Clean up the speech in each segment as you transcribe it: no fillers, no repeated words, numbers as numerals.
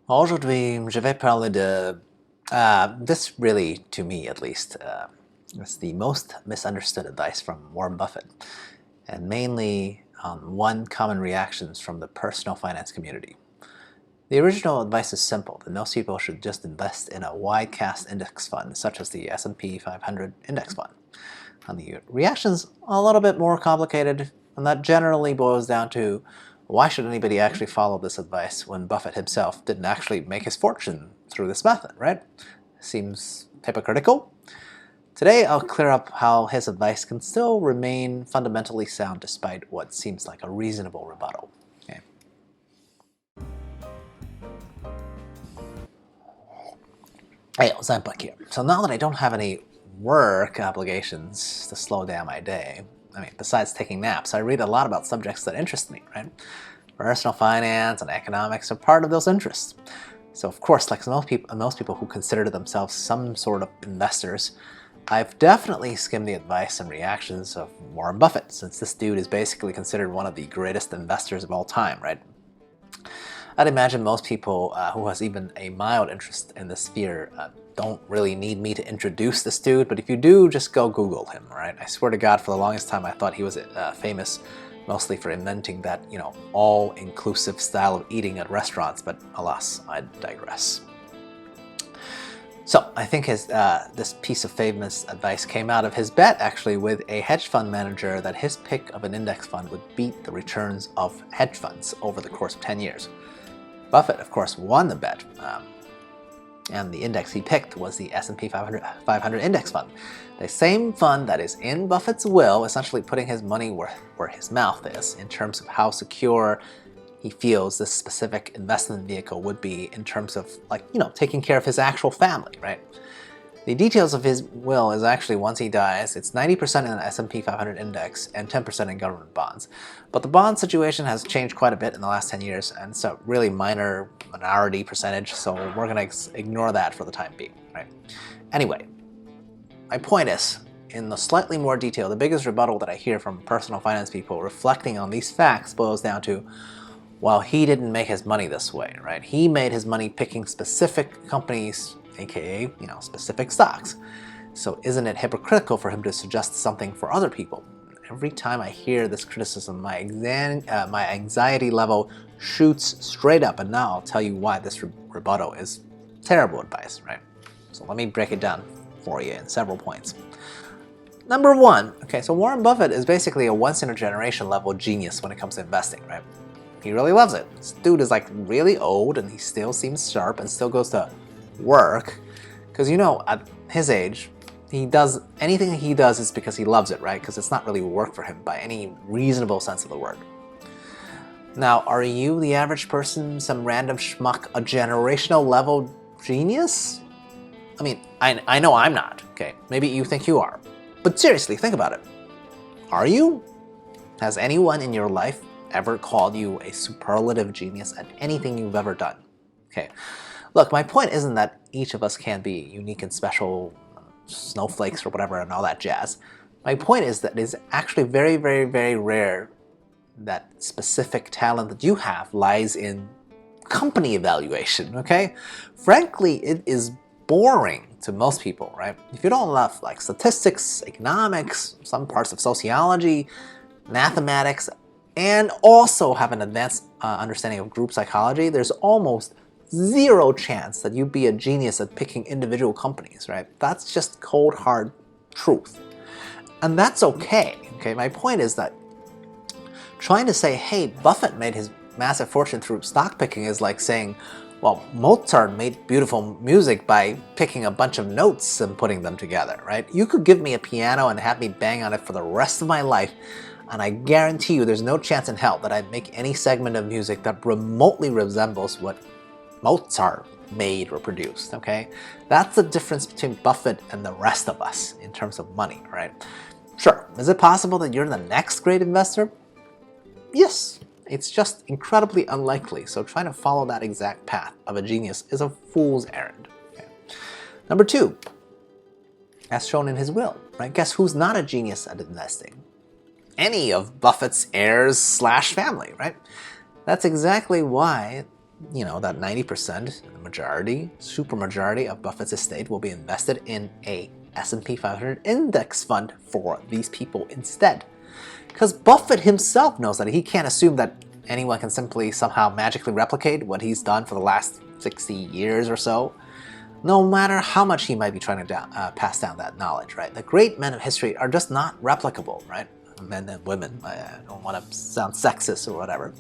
Aujourd'hui, je vais parler de this really, to me at least, is the most misunderstood advice from Warren Buffett, and mainly one common reactions from the personal finance community. The original advice is simple, that most people should just invest in a wide cast index fund, such as the S&P 500 index fund. And the reaction's a little bit more complicated, and that generally boils down to why should anybody actually follow this advice when Buffett himself didn't actually make his fortune through this method, right? Seems hypocritical. Today I'll clear up how his advice can still remain fundamentally sound despite what seems like a reasonable rebuttal. Okay. Hey, XenPuck here. So now that I don't have any work obligations to slow down my day, besides taking naps, I read a lot about subjects that interest me, right? Personal finance and economics are part of those interests. So of course, like most people who consider themselves some sort of investors, I've definitely skimmed the advice and reactions of Warren Buffett, since this dude is basically considered one of the greatest investors of all time, right? I'd imagine most people who has even a mild interest in the sphere don't really need me to introduce this dude, but if you do, just go Google him, right? I swear to God, for the longest time I thought he was famous mostly for inventing that, all-inclusive style of eating at restaurants, but alas, I digress. So I think this piece of famous advice came out of his bet actually with a hedge fund manager that his pick of an index fund would beat the returns of hedge funds over the course of 10 years. Buffett, of course, won the bet, and the index he picked was the S&P 500 index fund. The same fund that is in Buffett's will, essentially putting his money where his mouth is in terms of how secure he feels this specific investment vehicle would be in terms of, taking care of his actual family, right? The details of his will is actually, once he dies, it's 90% in the S&P 500 index and 10% in government bonds. But the bond situation has changed quite a bit in the last 10 years, and it's a really minority percentage, so we're going to ignore that for the time being, right? Anyway, my point is, in the slightly more detail, the biggest rebuttal that I hear from personal finance people reflecting on these facts boils down to, well, he didn't make his money this way, right? He made his money picking specific companies, aka, specific stocks. So isn't it hypocritical for him to suggest something for other people? Every time I hear this criticism, my anxiety level shoots straight up, and now I'll tell you why this rebuttal is terrible advice, right? So let me break it down for you in several points. Number one, okay, so Warren Buffett is basically a once-in-a-generation level genius when it comes to investing, right? He really loves it. This dude is like really old and he still seems sharp and still goes to work, because at his age anything he does is because he loves it, right? Because it's not really work for him by any reasonable sense of the word. Now, are you, the average person, some random schmuck, a generational level genius? I know I'm not, okay? Maybe you think you are, but seriously, think about it. Are you? Has anyone in your life ever called you a superlative genius at anything you've ever done? Okay. Look, my point isn't that each of us can be unique and special snowflakes or whatever and all that jazz. My point is that it is actually very, very, very rare that specific talent that you have lies in company evaluation, okay? Frankly, it is boring to most people, right? If you don't love statistics, economics, some parts of sociology, mathematics, and also have an advanced understanding of group psychology, there's almost zero chance that you'd be a genius at picking individual companies, right? That's just cold, hard truth. And that's okay, okay? My point is that trying to say, hey, Buffett made his massive fortune through stock picking is like saying, well, Mozart made beautiful music by picking a bunch of notes and putting them together, right? You could give me a piano and have me bang on it for the rest of my life, and I guarantee you there's no chance in hell that I'd make any segment of music that remotely resembles what Mozart made or produced, okay? That's the difference between Buffett and the rest of us in terms of money, right? Sure, is it possible that you're the next great investor? Yes, it's just incredibly unlikely, so trying to follow that exact path of a genius is a fool's errand. Okay. Number two, as shown in his will, right? Guess who's not a genius at investing? Any of Buffett's heirs / family, right? That's exactly why that 90%, the majority, supermajority of Buffett's estate will be invested in a S&P 500 index fund for these people instead. Because Buffett himself knows that he can't assume that anyone can simply somehow magically replicate what he's done for the last 60 years or so, no matter how much he might be trying to pass down that knowledge, right? The great men of history are just not replicable, right? Men and women. I don't want to sound sexist or whatever.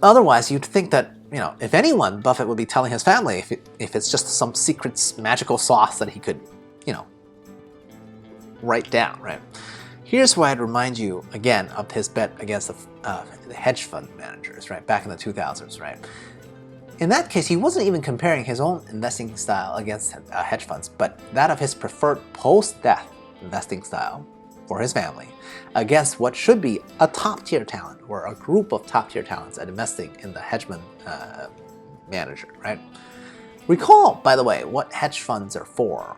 Otherwise, you'd think that, if anyone, Buffett would be telling his family if it's just some secret magical sauce that he could, write down, right? Here's why I'd remind you again of his bet against the hedge fund managers, right, back in the 2000s, right? In that case, he wasn't even comparing his own investing style against hedge funds, but that of his preferred post-death investing style for his family against what should be a top-tier talent or a group of top-tier talents at investing in the hedge fund manager, right? Recall, by the way, what hedge funds are for.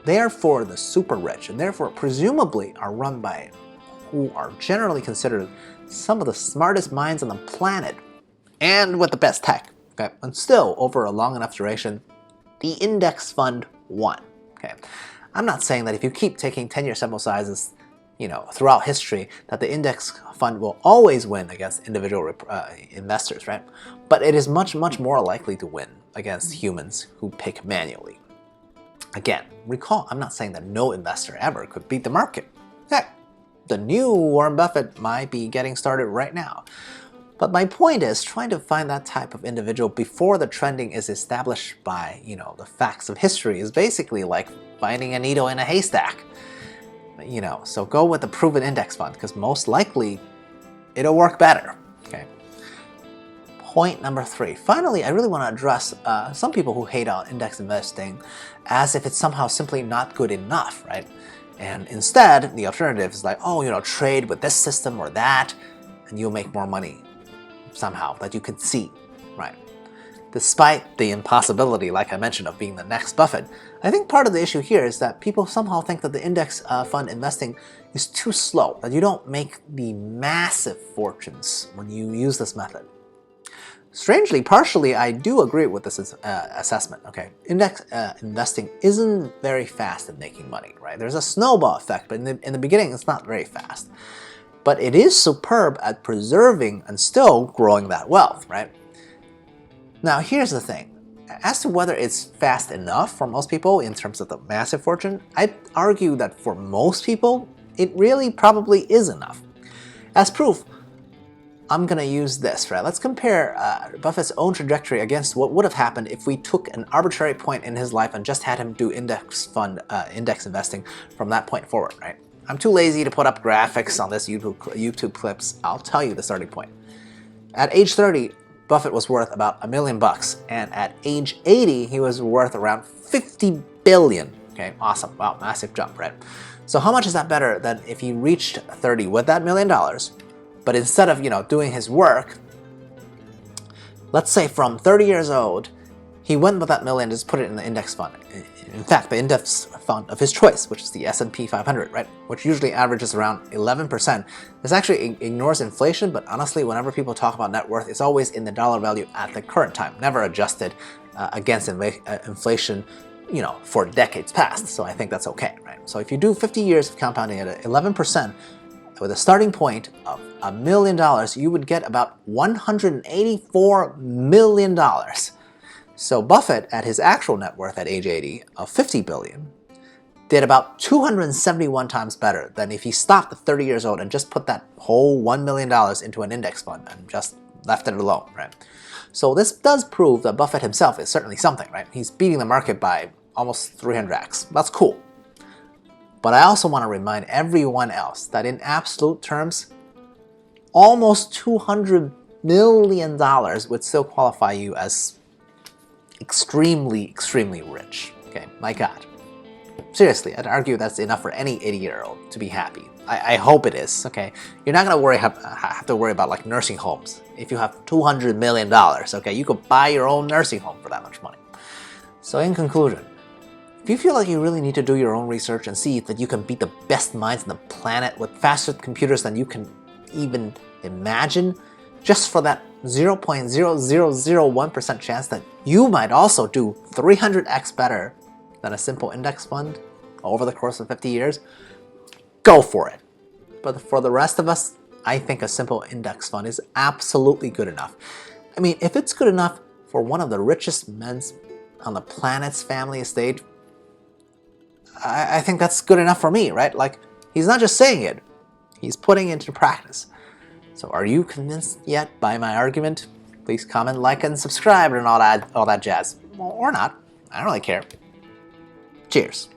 They are for the super rich, and therefore presumably are run by who are generally considered some of the smartest minds on the planet and with the best tech. Okay? And still, over a long enough duration, the index fund won. Okay? I'm not saying that if you keep taking 10-year sample sizes, throughout history, that the index fund will always win against individual investors, right? But it is much, much more likely to win against humans who pick manually. Again, recall, I'm not saying that no investor ever could beat the market. Heck, the new Warren Buffett might be getting started right now. But my point is, trying to find that type of individual before the trending is established by, the facts of history is basically like finding a needle in a haystack. So go with the proven index fund, because most likely it'll work better. Okay. Point number 3. Finally, I really want to address some people who hate on index investing as if it's somehow simply not good enough, right? And instead, the alternative is like, trade with this system or that, and you'll make more money somehow that you can see, right? Despite the impossibility, like I mentioned, of being the next Buffett, I think part of the issue here is that people somehow think that the index fund investing is too slow, that you don't make the massive fortunes when you use this method. Strangely, partially, I do agree with this assessment. Okay, index investing isn't very fast at making money, right? There's a snowball effect, but in the beginning, it's not very fast. But it is superb at preserving and still growing that wealth, right? Now, here's the thing. As to whether it's fast enough for most people in terms of the massive fortune, I'd argue that for most people, it really probably is enough. As proof, I'm going to use this, right? Let's compare Buffett's own trajectory against what would have happened if we took an arbitrary point in his life and just had him do index investing from that point forward, right? I'm too lazy to put up graphics on this YouTube clips. I'll tell you the starting point. At age 30, Buffett was worth about $1 million, and at age 80, he was worth around 50 billion. Okay, awesome. Wow, massive jump, right? So how much is that better than if he reached 30 with that $1 million, but instead of, doing his work, let's say from 30 years old, he went with that $1 million and just put it in the index fund. In fact, the index fund of his choice, which is the S&P 500, right, which usually averages around 11%. This actually ignores inflation, but honestly, whenever people talk about net worth, it's always in the dollar value at the current time, never adjusted against inflation, for decades past. So I think that's okay, right? So if you do 50 years of compounding at 11%, with a starting point of $1 million, you would get about $184 million. So Buffett, at his actual net worth at age 80 of 50 billion, did about 271 times better than if he stopped at 30 years old and just put that whole $1 million into an index fund and just left it alone, right? So this does prove that Buffett himself is certainly something, right? He's beating the market by almost 300x. That's cool. But I also want to remind everyone else that in absolute terms, almost $200 million would still qualify you as extremely, extremely rich. Okay, my God. Seriously, I'd argue that's enough for any 80-year-old to be happy. I hope it is, okay? You're not going to have to worry about like nursing homes. If you have $200 million, okay, you could buy your own nursing home for that much money. So in conclusion, if you feel like you really need to do your own research and see that you can beat the best minds on the planet with faster computers than you can even imagine, just for that 0.0001% chance that you might also do 300x better than a simple index fund over the course of 50 years, go for it. But for the rest of us, I think a simple index fund is absolutely good enough. I mean, if it's good enough for one of the richest men on the planet's family estate, I think that's good enough for me, right? Like, he's not just saying it, he's putting it into practice. So are you convinced yet by my argument? Please comment, like, and subscribe and all that jazz. Or not. I don't really care. Cheers.